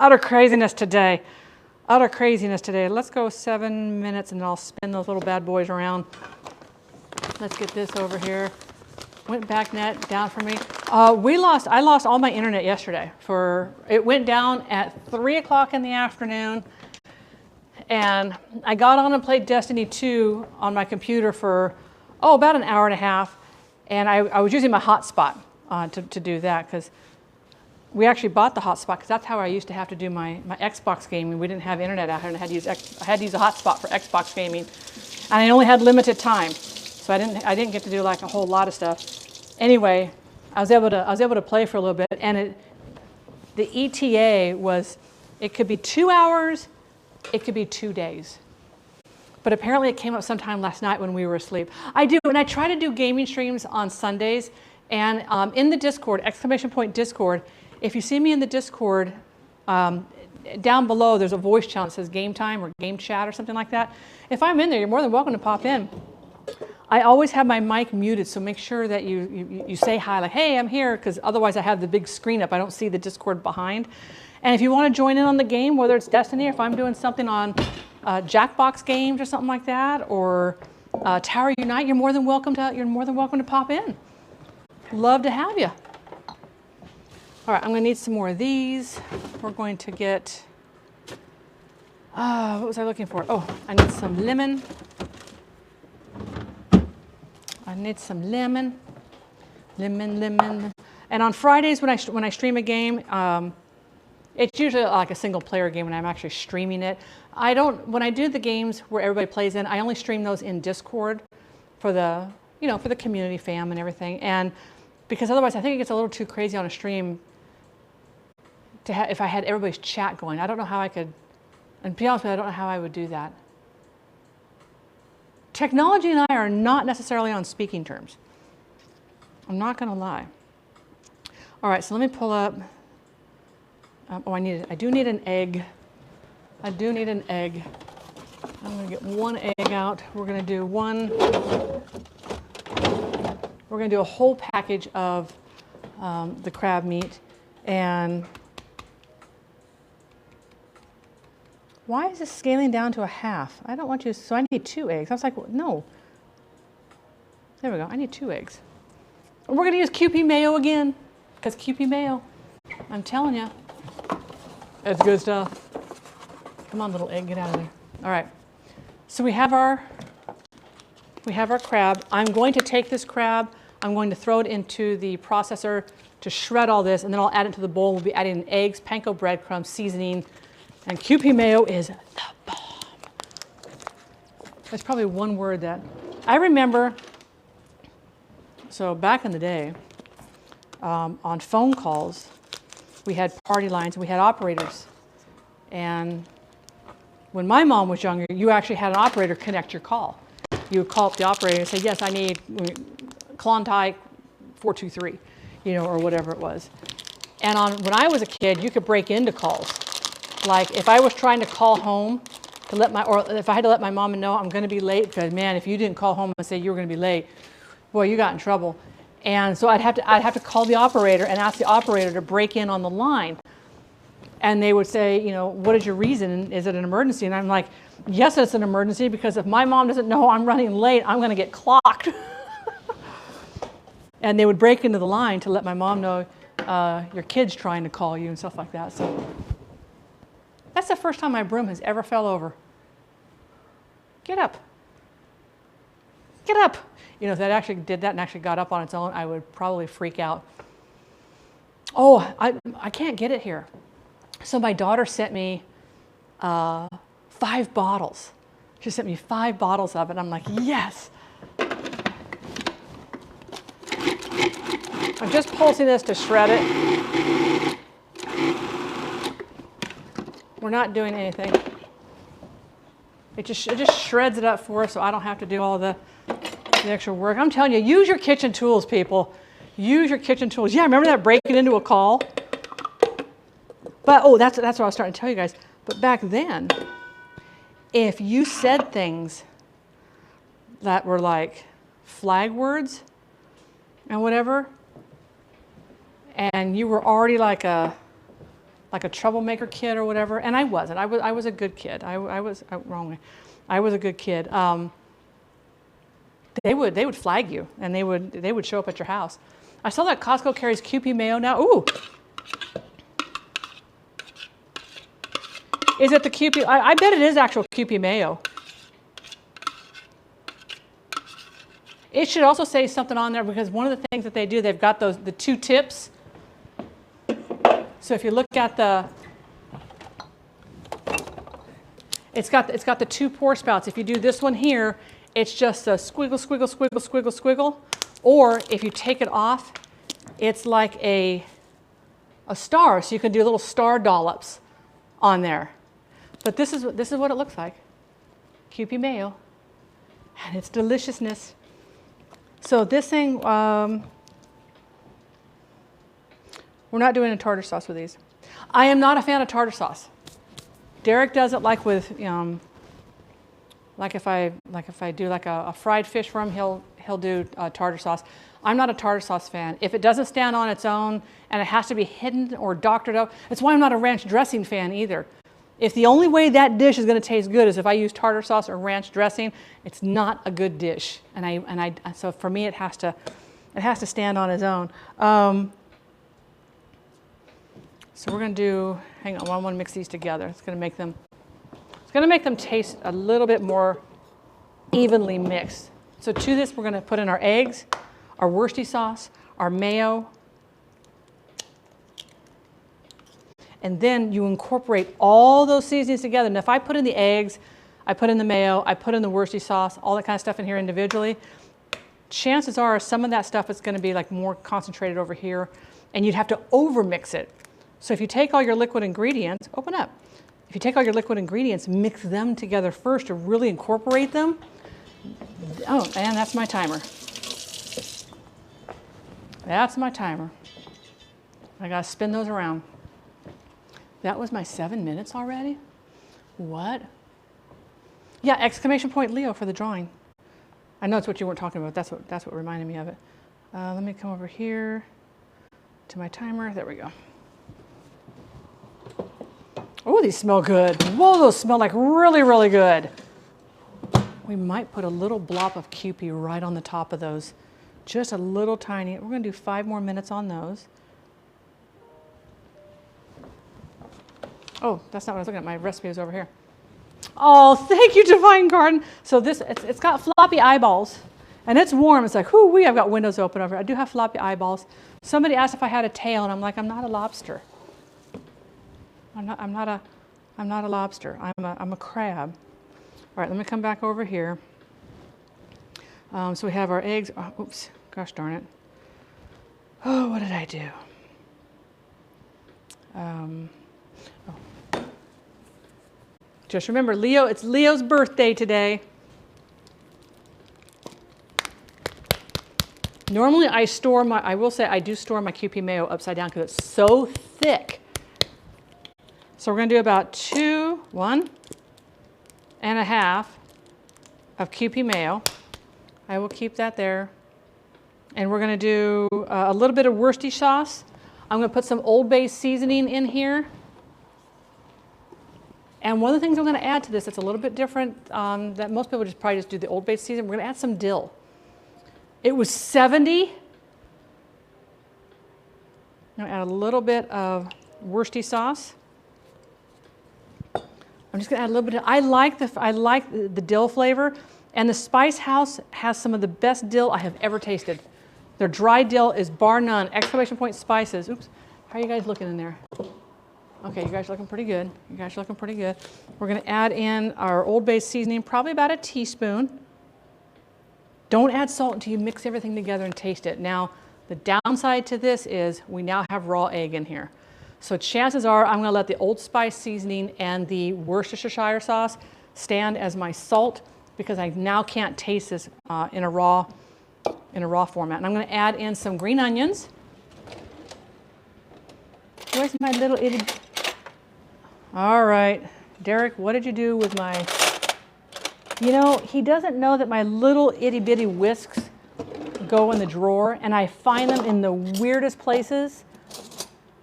Utter craziness today. Utter craziness today. Let's go 7 minutes and I'll spin those little bad boys around. Let's get this over here. Went back net down for me. I lost all my internet yesterday. It went down at 3 o'clock in the afternoon. And I got on and played Destiny 2 on my computer for, about an hour and a half. And I was using my hotspot to do that, because we actually bought the hotspot, because that's how I used to have to do my Xbox gaming. We didn't have internet out here, and I had to use a hotspot for Xbox gaming. And I only had limited time, so I didn't get to do like a whole lot of stuff. Anyway, I was able to play for a little bit, and the ETA was, it could be 2 hours, it could be 2 days. But apparently it came up sometime last night when we were asleep. And I try to do gaming streams on Sundays, and in the Discord, ! Discord, if you see me in the Discord, down below there's a voice channel that says game time or game chat or something like that. If I'm in there, you're more than welcome to pop in. I always have my mic muted, so make sure that you say hi, like, hey, I'm here, because otherwise I have the big screen up. I don't see the Discord behind. And if you want to join in on the game, whether it's Destiny, or if I'm doing something on Jackbox games or something like that, or Tower Unite, you're more than welcome to pop in. Love to have you. All right, I'm going to need some more of these. We're going to get, what was I looking for? Oh, I need some lemon. I need some lemon. Lemon. And on Fridays when I stream a game, it's usually like a single player game when I'm actually streaming it. When I do the games where everybody plays in, I only stream those in Discord for the community fam and everything. And because otherwise I think it gets a little too crazy on a stream if I had everybody's chat going. I don't know how I could, and to be honest with you, I don't know how I would do that. Technology and I are not necessarily on speaking terms. I'm not going to lie. All right, so let me pull up. I do need an egg. I'm going to get one egg out. We're going to do a whole package of the crab meat. And why is this scaling down to a half? I don't want you, so I need 2 eggs. I was like, well, no. There we go, I need 2 eggs. And we're going to use QP mayo again, because QP mayo, I'm telling you, it's good stuff. Come on, little egg, get out of there. All right, so we have our crab. I'm going to take this crab, I'm going to throw it into the processor to shred all this, and then I'll add it to the bowl. We'll be adding eggs, panko breadcrumbs, seasoning, and QP mayo is the bomb. There's probably one word that I remember. So back in the day, on phone calls, we had party lines, we had operators. And when my mom was younger, you actually had an operator connect your call. You would call up the operator and say, yes, I need Klondike 423, or whatever it was. And when I was a kid, you could break into calls. Like if I was trying to call home or if I had to let my mom know I'm going to be late, because man, if you didn't call home and say you were going to be late, boy, you got in trouble. And so I'd have to call the operator and ask the operator to break in on the line. And they would say, what is your reason? Is it an emergency? And I'm like, yes, it's an emergency, because if my mom doesn't know I'm running late, I'm going to get clocked. And they would break into the line to let my mom know your kid's trying to call you and stuff like that. So that's the first time my broom has ever fell over. Get up. Get up. If that actually did that and actually got up on its own, I would probably freak out. Oh, I can't get it here. So my daughter sent me 5 bottles. She sent me 5 bottles of it. I'm like, yes. I'm just pulsing this to shred it. We're not doing anything. It just shreds it up for us, so I don't have to do all the extra work. I'm telling you, use your kitchen tools, people. Use your kitchen tools. Yeah, remember that breaking into a call? But, that's what I was starting to tell you guys. But back then, if you said things that were like flag words and whatever, and you were already like a like a troublemaker kid or whatever, and I wasn't. I was a good kid. I was wrong way. I was a good kid. They would flag you, and they would show up at your house. I saw that Costco carries Kewpie mayo now. Ooh, is it the Kewpie? I bet it is actual Kewpie mayo. It should also say something on there, because one of the things that they do, they've got the two tips. So if you look at it's got the two pour spouts. If you do this one here, it's just a squiggle, squiggle, squiggle, squiggle, squiggle. Or if you take it off, it's like a star. So you can do little star dollops on there. But this is what it looks like. Kewpie mayo. And it's deliciousness. So this thing, we're not doing a tartar sauce with these. I am not a fan of tartar sauce. Derek does it like with, like if I do like a fried fish for him, he'll do tartar sauce. I'm not a tartar sauce fan. If it doesn't stand on its own and it has to be hidden or doctored up, that's why I'm not a ranch dressing fan either. If the only way that dish is going to taste good is if I use tartar sauce or ranch dressing, it's not a good dish. So for me, it has to stand on its own. So we're going to do. Hang on, I want to mix these together. It's going to make them taste a little bit more evenly mixed. So to this, we're going to put in our eggs, our Worcestershire sauce, our mayo. And then you incorporate all those seasonings together. And if I put in the eggs, I put in the mayo, I put in the Worcestershire sauce, all that kind of stuff in here individually, chances are some of that stuff is going to be like more concentrated over here, and you'd have to over mix it. So if you take all your liquid ingredients, open up. If you take all your liquid ingredients, mix them together first to really incorporate them. Oh, and that's my timer. That's my timer. I gotta spin those around. That was my 7 minutes already? What? Yeah, exclamation point Leo for the drawing. I know it's what you weren't talking about. That's what reminded me of it. Let me come over here to my timer. There we go. Oh, these smell good. Whoa, those smell like really, really good. We might put a little blob of Kewpie right on the top of those. Just a little tiny. We're going to do 5 more minutes on those. Oh, that's not what I was looking at. My recipe is over here. Oh, thank you, Divine Garden. So it's got floppy eyeballs, and it's warm. It's like, whoo, I've got windows open over here. I do have floppy eyeballs. Somebody asked if I had a tail, and I'm like, I'm not a lobster. I'm not a lobster. I'm a crab. All right, let me come back over here. So we have our eggs. Oh, oops, gosh darn it. Oh, what did I do? Just remember, Leo, it's Leo's birthday today. Normally I will say I do store my Kewpie mayo upside down because it's so thick. So we're going to do about 1.5 of Kewpie mayo. I will keep that there. And we're going to do a little bit of Worcestershire sauce. I'm going to put some Old Bay seasoning in here. And one of the things I'm going to add to this that's a little bit different that most people probably just do the Old Bay seasoning, we're going to add some dill. It was 70. I'm going to add a little bit of Worcestershire sauce. I'm just going to add a little bit. I like the dill flavor, and the Spice House has some of the best dill I have ever tasted. Their dry dill is bar none. Exclamation point spices. Oops. How are you guys looking in there? Okay, you guys are looking pretty good. You guys are looking pretty good. We're going to add in our Old Bay seasoning, probably about a teaspoon. Don't add salt until you mix everything together and taste it. Now, the downside to this is we now have raw egg in here. So chances are I'm going to let the Old Spice seasoning and the Worcestershire sauce stand as my salt because I now can't taste this in a raw format. And I'm going to add in some green onions. Where's my little itty? All right, Derek, what did you do with my? You know, he doesn't know that my little itty bitty whisks go in the drawer, and I find them in the weirdest places.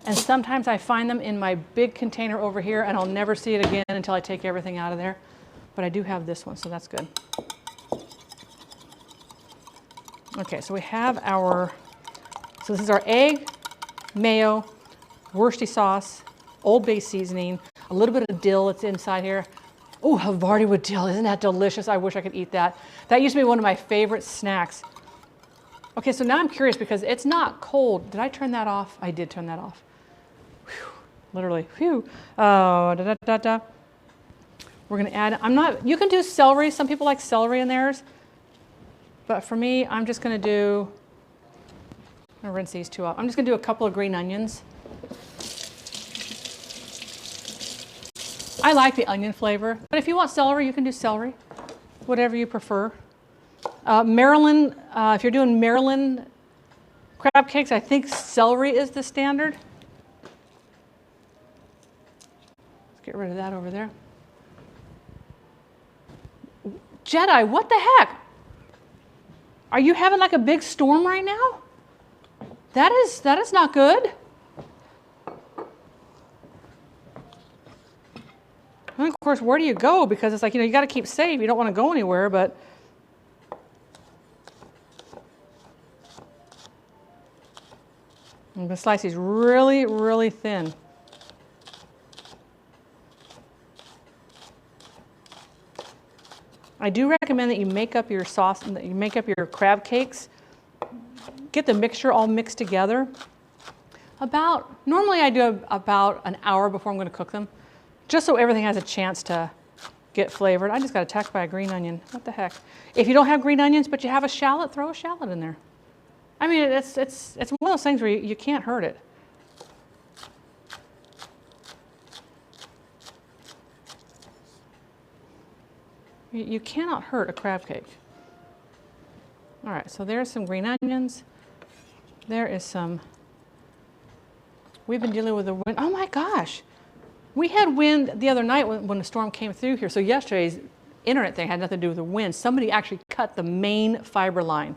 And sometimes I find them in my big container over here, and I'll never see it again until I take everything out of there. But I do have this one, so that's good. Okay, so we have our, so this is our egg, mayo, Worcestershire sauce, Old Bay seasoning, a little bit of dill that's inside here. Oh, Havarti with dill, isn't that delicious? I wish I could eat that. That used to be one of my favorite snacks. Okay, so now I'm curious because it's not cold. Did I turn that off? I did turn that off. Whew, literally, whew. We're gonna add, you can do celery. Some people like celery in theirs. But for me, I'm just gonna do, I'm gonna rinse these two off. I'm just gonna do a couple of green onions. I like the onion flavor, but if you want celery, you can do celery, whatever you prefer. Maryland, if you're doing Maryland crab cakes, I think celery is the standard. Let's get rid of that over there. Jedi, what the heck? Are you having like a big storm right now? That is not good. And of course, where do you go? Because it's like, you got to keep safe. You don't want to go anywhere, but I'm going to slice these really, really thin. I do recommend that you make up your sauce, that you make up your crab cakes. Get the mixture all mixed together. Normally I do about an hour before I'm going to cook them, just so everything has a chance to get flavored. I just got attacked by a green onion. What the heck? If you don't have green onions, but you have a shallot, throw a shallot in there. I mean, it's one of those things where you can't hurt it. You cannot hurt a crab cake. All right, so there's some green onions. There is some, we've been dealing with the wind. Oh my gosh. We had wind the other night when the storm came through here. So yesterday's internet thing had nothing to do with the wind. Somebody actually cut the main fiber line.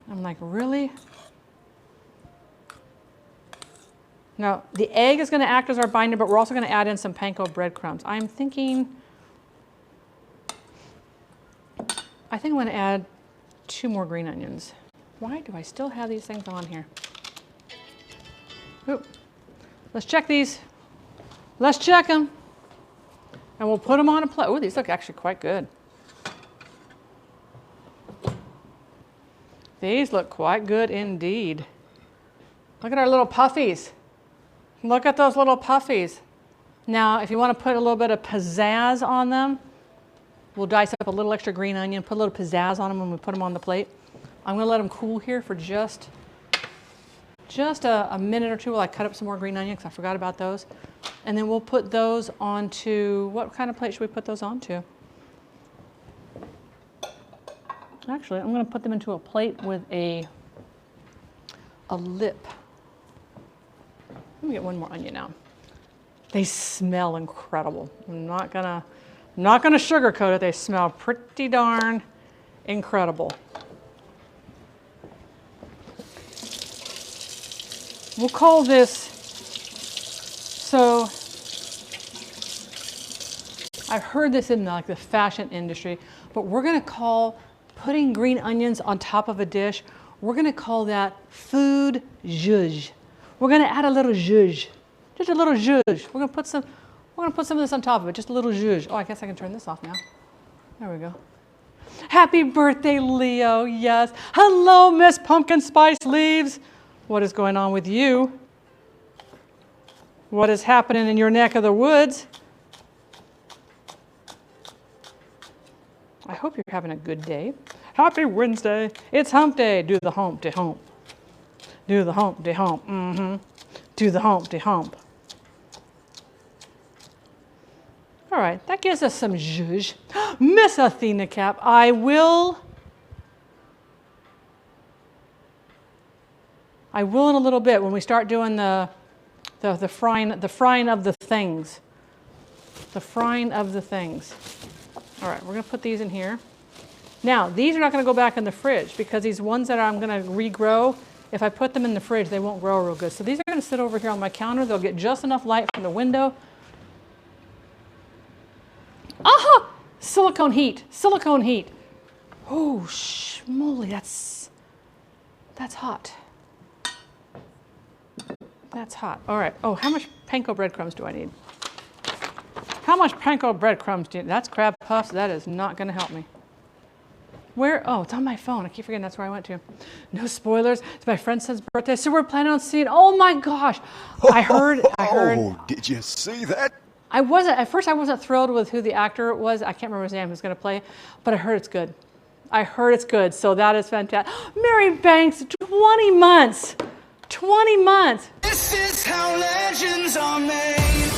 I'm like, really? Now, the egg is going to act as our binder, but we're also going to add in some panko breadcrumbs. I'm thinking I'm going to add 2 more green onions. Why do I still have these things on here? Ooh. Let's check these. Let's check them. And we'll put them on a plate. Oh, these look actually quite good. These look quite good indeed. Look at our little puffies. Look at those little puffies. Now, if you want to put a little bit of pizzazz on them, we'll dice up a little extra green onion, put a little pizzazz on them when we put them on the plate. I'm going to let them cool here for just a minute or two while I cut up some more green onion because I forgot about those. And then we'll put those onto, what kind of plate should we put those onto? Actually, I'm going to put them into a plate with a lip. Let me get one more onion out. They smell incredible. I'm not gonna sugarcoat it. They smell pretty darn incredible. We'll call this, so I've heard this in the fashion industry, but we're going to call putting green onions on top of a dish, we're going to call that food zhuzh. We're going to add a little zhuzh, just a little zhuzh. We're going to put some of this on top of it, just a little zhuzh. Oh, I guess I can turn this off now. There we go. Happy birthday, Leo. Yes. Hello, Miss Pumpkin Spice Leaves. What is going on with you? What is happening in your neck of the woods? I hope you're having a good day. Happy Wednesday. It's hump day. Do the humpty hump. Do the humpty hump. Do the humpty hump. All right, that gives us some zhuzh. Miss Athena Cap, I will in a little bit when we start doing the frying of the things. The frying of the things. All right, we're going to put these in here. Now, these are not going to go back in the fridge because these ones that I'm going to regrow, if I put them in the fridge, they won't grow real good. So these are going going to sit over here on my counter. They'll get just enough light from the window. Aha! Silicone heat, silicone heat. Oh, schmoly, that's hot. That's hot. All right. Oh, how much panko breadcrumbs do I need? How much panko breadcrumbs do you need? That's crab puffs. That is not going to help me. Where? Oh, it's on my phone. I keep forgetting that's where I went to. No spoilers. It's my friend's son's birthday, so we're planning on seeing. Oh my gosh! I heard. Oh, did you see that? At first I wasn't thrilled with who the actor was. I can't remember his name who's going to play, but I heard it's good. I heard it's good, so that is fantastic. Mary Banks, 20 months. 20 months. This is how legends are made.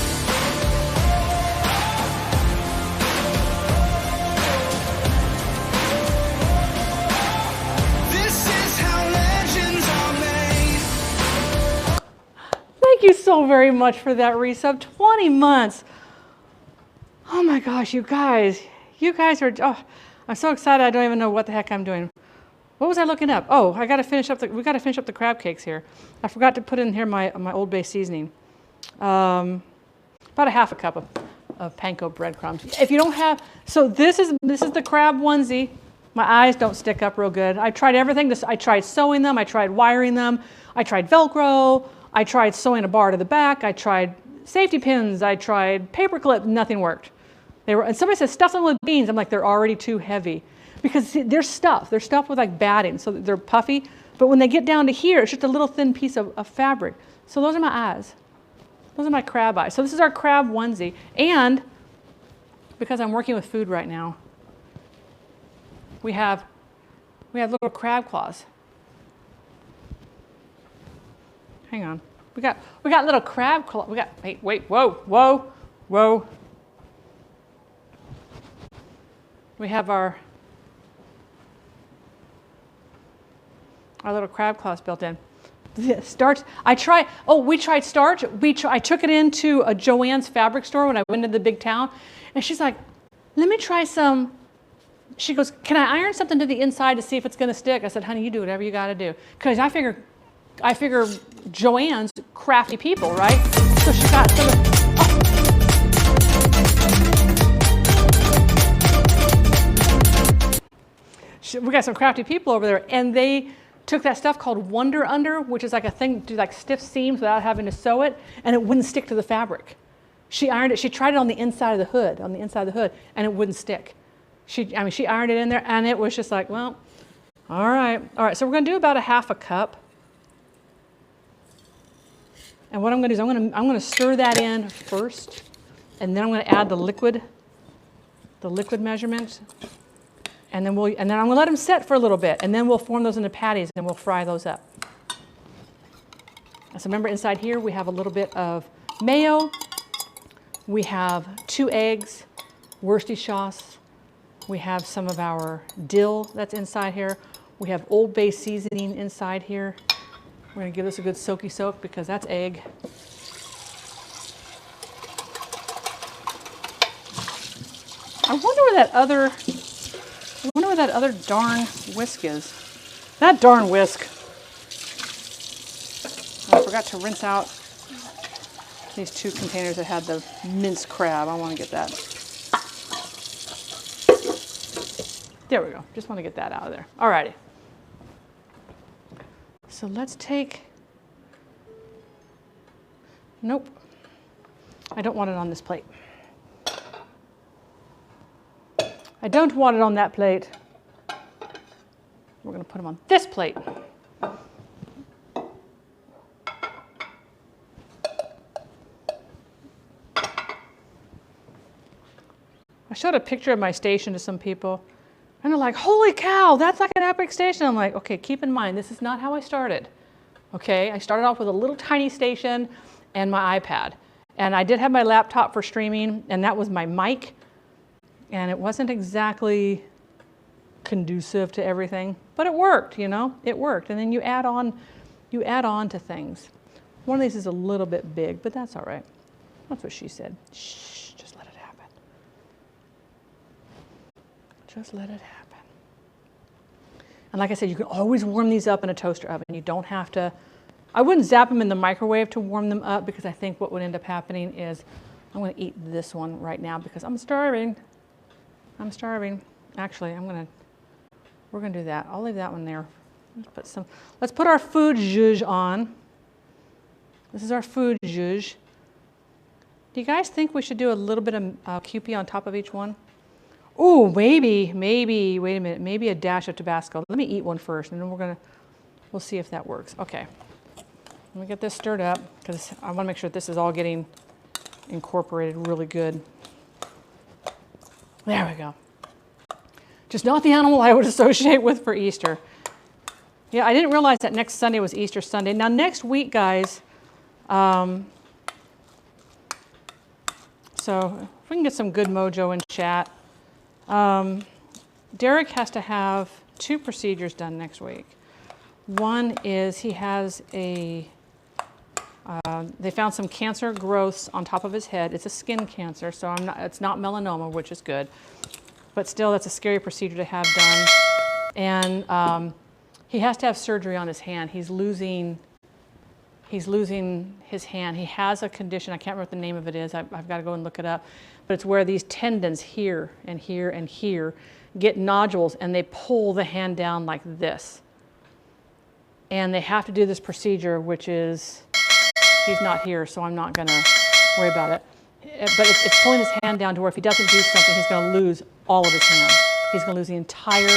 This is how legends are made. Thank you so very much for that resub. 20 months. Oh my gosh, you guys are, oh, I'm so excited I don't even know what the heck I'm doing. What was I looking up? Oh, we got to finish up the crab cakes here. I forgot to put in here my Old Bay seasoning. About a half a cup of panko breadcrumbs. If you don't have, so this is the crab onesie. My eyes don't stick up real good. I tried everything. I tried sewing them. I tried wiring them. I tried Velcro. I tried sewing a bar to the back. I tried safety pins. I tried paper clip. Nothing worked. And somebody says stuff them with beans. I'm like, they're already too heavy. Because they're stuffed. They're stuffed with like batting, so they're puffy. But when they get down to here, it's just a little thin piece of fabric. So those are my eyes. Those are my crab eyes. So this is our crab onesie. And because I'm working with food right now, we have little crab claws. Hang on. We got little crab claws. Wait, whoa. We have our little crab claws built in. Starch, we tried starch. I took it into a Joann's fabric store when I went to the big town, and she's like, let me try some. She goes, can I iron something to the inside to see if it's going to stick? I said, honey, you do whatever you got to do. Because I figure Joann's crafty people, right? So she got some we got some crafty people over there, and they took that stuff called Wonder Under, which is like a thing to do like stiff seams without having to sew it, and it wouldn't stick to the fabric. She ironed it. She tried it on the inside of the hood, and it wouldn't stick. She ironed it in there, and it was just like, well, all right. So we're going to do about a half a cup. And what I'm going to do is I'm going to stir that in first, and then I'm going to add the liquid measurement. And then I'm going to let them set for a little bit, and then we'll form those into patties, and we'll fry those up. So remember, inside here we have a little bit of mayo. We have 2 eggs, Worcestershire. We have some of our dill that's inside here. We have Old Bay seasoning inside here. We're going to give this a good soaky soak because that's egg. I wonder where that other darn whisk is. That darn whisk. I forgot to rinse out these 2 containers that had the minced crab. I want to get that. There we go. Just want to get that out of there. Alrighty. So let's take, nope. I don't want it on this plate. I don't want it on that plate. We're going to put them on this plate. I showed a picture of my station to some people, and they're like, holy cow, that's like an epic station. I'm like, okay, keep in mind, this is not how I started. Okay, I started off with a little tiny station and my iPad. And I did have my laptop for streaming, and that was my mic. And it wasn't exactly conducive to everything, but it worked, you know, it worked. And then you add on to things. One of these is a little bit big, but that's all right. That's what she said. Shh, just let it happen. Just let it happen. And like I said, you can always warm these up in a toaster oven. You don't have to I wouldn't zap them in the microwave to warm them up because I think what would end up happening is I'm going to eat this one right now because I'm starving. I'm starving. Actually, we're going to do that. I'll leave that one there. Let's put our food zhuzh on. This is our food zhuzh. Do you guys think we should do a little bit of Kewpie on top of each one? Ooh, maybe, wait a minute, maybe a dash of Tabasco. Let me eat one first and then we'll see if that works. Okay, let me get this stirred up because I want to make sure that this is all getting incorporated really good. There we go. Just not the animal I would associate with for Easter. Yeah, I didn't realize that next Sunday was Easter Sunday. Now next week, guys, so if we can get some good mojo in chat. Derek has to have 2 procedures done next week. One is he has they found some cancer growths on top of his head. It's a skin cancer, so it's not melanoma, which is good. But still, that's a scary procedure to have done. And he has to have surgery on his hand. He's losing his hand. He has a condition, I can't remember what the name of it is. I've got to go and look it up. But it's where these tendons here and here and here get nodules and they pull the hand down like this. And they have to do this procedure, which is, he's not here, so I'm not going to worry about it. But it's pulling his hand down to where if he doesn't do something, he's going to lose all of his hand. He's going to lose the entire,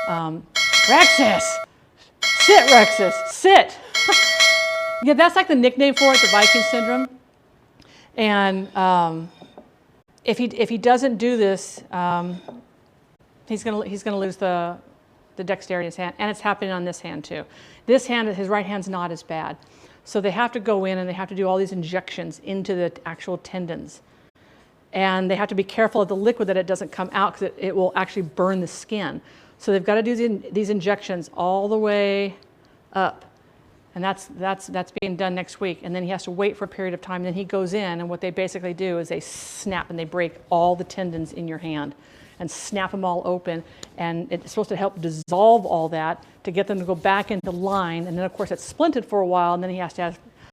Rexus! Sit, Rexus, sit! Yeah, that's like the nickname for it, the Viking syndrome. And if he doesn't do this, he's gonna lose the dexterity in his hand, and it's happening on this hand too. This hand, his right hand's not as bad. So they have to go in and they have to do all these injections into the actual tendons. And they have to be careful of the liquid that it doesn't come out because it will actually burn the skin. So they've got to do these injections all the way up. And that's being done next week. And then he has to wait for a period of time. And then he goes in, and what they basically do is they snap and they break all the tendons in your hand and snap them all open. And it's supposed to help dissolve all that to get them to go back into line. And then, of course, it's splinted for a while, and then he has to have